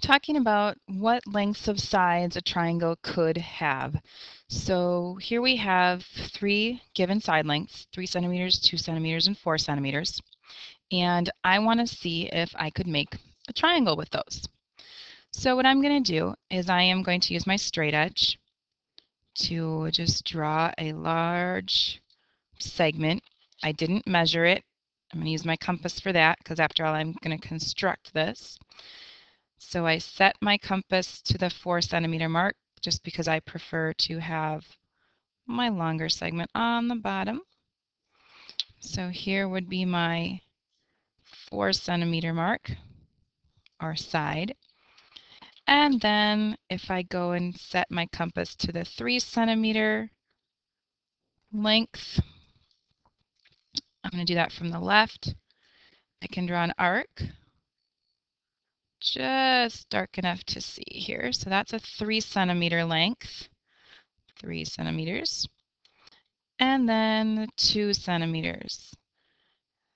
talking about what lengths of sides a triangle could have. So here we have three given side lengths, 3 centimeters, 2 centimeters, and 4 centimeters. And I want to see if I could make a triangle with those. So what I'm going to do is I am going to use my straight edge to just draw a large segment. I didn't measure it. I'm going to use my compass for that because after all I'm going to construct this. So I set my compass to the 4 centimeter mark just because I prefer to have my longer segment on the bottom. So here would be my 4 centimeter mark or side. And then if I go and set my compass to the 3 centimeter length, I'm going to do that from the left. I can draw an arc just dark enough to see here. So that's a 3 centimeter length, 3 centimeters. And then 2 centimeters.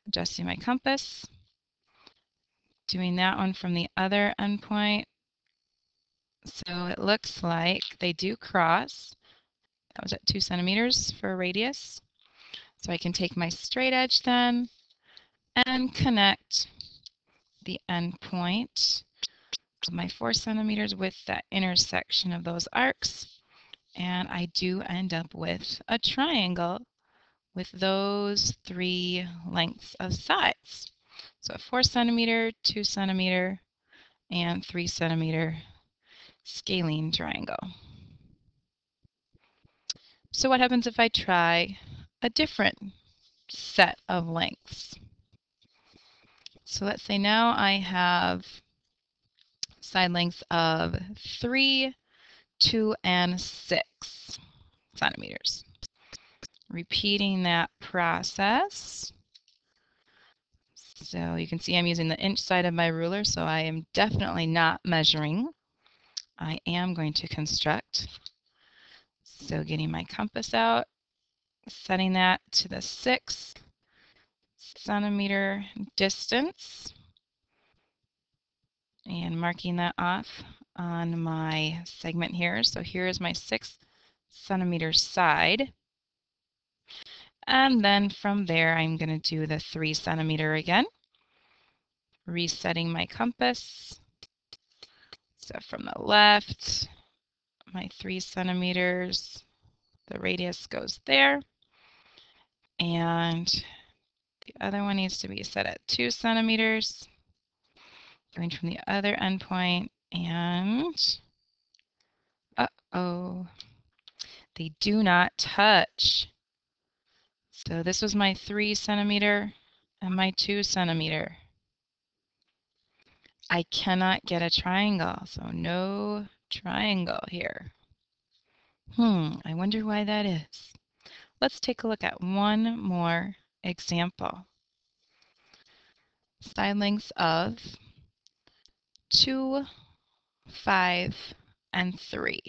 Adjusting my compass, doing that one from the other endpoint. So it looks like they do cross. That was at 2 centimeters for a radius. So I can take my straight edge then and connect the endpoint of my 4 centimeters with that intersection of those arcs. And I do end up with a triangle with those three lengths of sides. So a 4 centimeter, 2 centimeter, and 3 centimeter scalene triangle. So what happens if I try a different set of lengths? So let's say now I have side lengths of 3, 2, and 6 centimeters. Repeating that process. So you can see I'm using the inch side of my ruler, so I am definitely not measuring. I am going to construct. So getting my compass out, setting that to the 6 centimeter distance, and marking that off on my segment here. So here is my 6 centimeter side. And then from there, I'm going to do the 3 centimeter again, resetting my compass. So from the left, my 3 centimeters, the radius goes there. And the other one needs to be set at 2 centimeters, going from the other endpoint, and uh-oh, they do not touch. So this was my 3 centimeter and my 2 centimeter. I cannot get a triangle, so no triangle here. I wonder why that is. Let's take a look at one more example. Side lengths of 2, 5, and 3.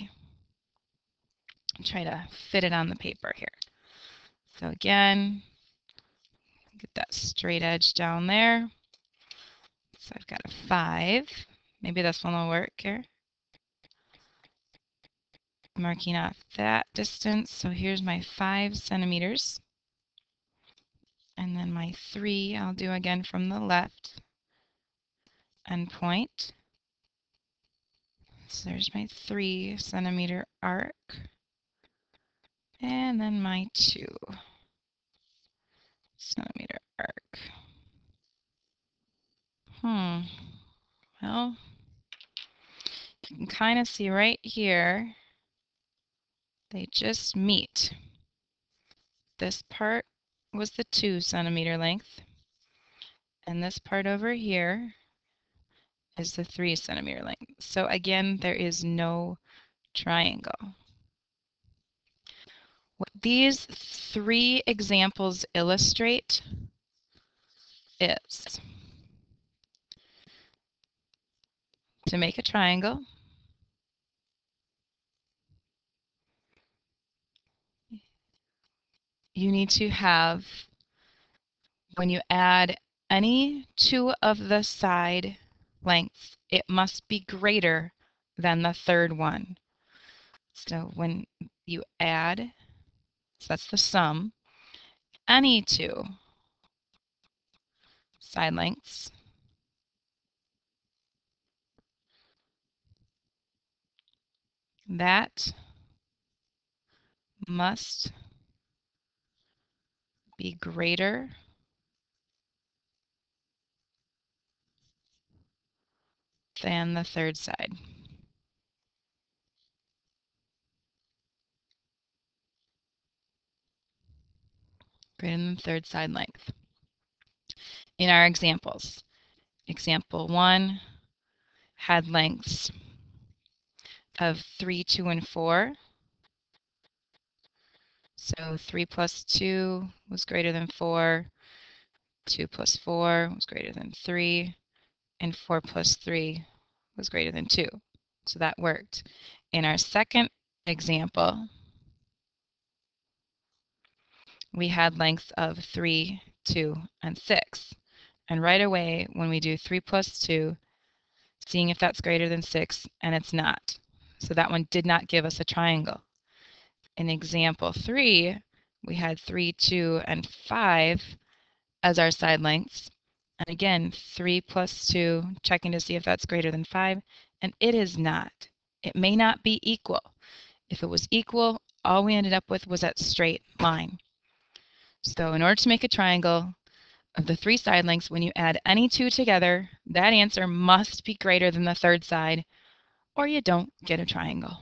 Try to fit it on the paper here. So again, get that straight edge down there. So I've got a 5. Maybe this one will work here. Marking off that distance. So here's my 5 centimeters. And then my 3 I'll do again from the left endpoint. So there's my 3 centimeter arc. And then my 2 centimeter arc. Well, you can kind of see right here, they just meet. This part was the 2 centimeter length, and this part over here is the 3 centimeter length. So again, there is no triangle. What these 3 examples illustrate is to make a triangle, you need to have, when you add any two of the side lengths, it must be greater than the third one. So when you add, so that's the sum, any two side lengths, that must be greater than the third side. Greater than the third side length. In our examples, example 1 had lengths of 3, 2, and 4. So 3 plus 2 was greater than 4, 2 plus 4 was greater than 3, and 4 plus 3 was greater than 2. So that worked. In our second example, we had lengths of 3, 2, and 6. And right away, when we do 3 plus 2, seeing if that's greater than 6, and it's not. So that one did not give us a triangle. In example 3, we had 3, 2, and 5 as our side lengths. And again, 3 plus 2, checking to see if that's greater than 5, and it is not. It may not be equal. If it was equal, all we ended up with was that straight line. So in order to make a triangle of the 3 side lengths, when you add any 2 together, that answer must be greater than the third side, or you don't get a triangle.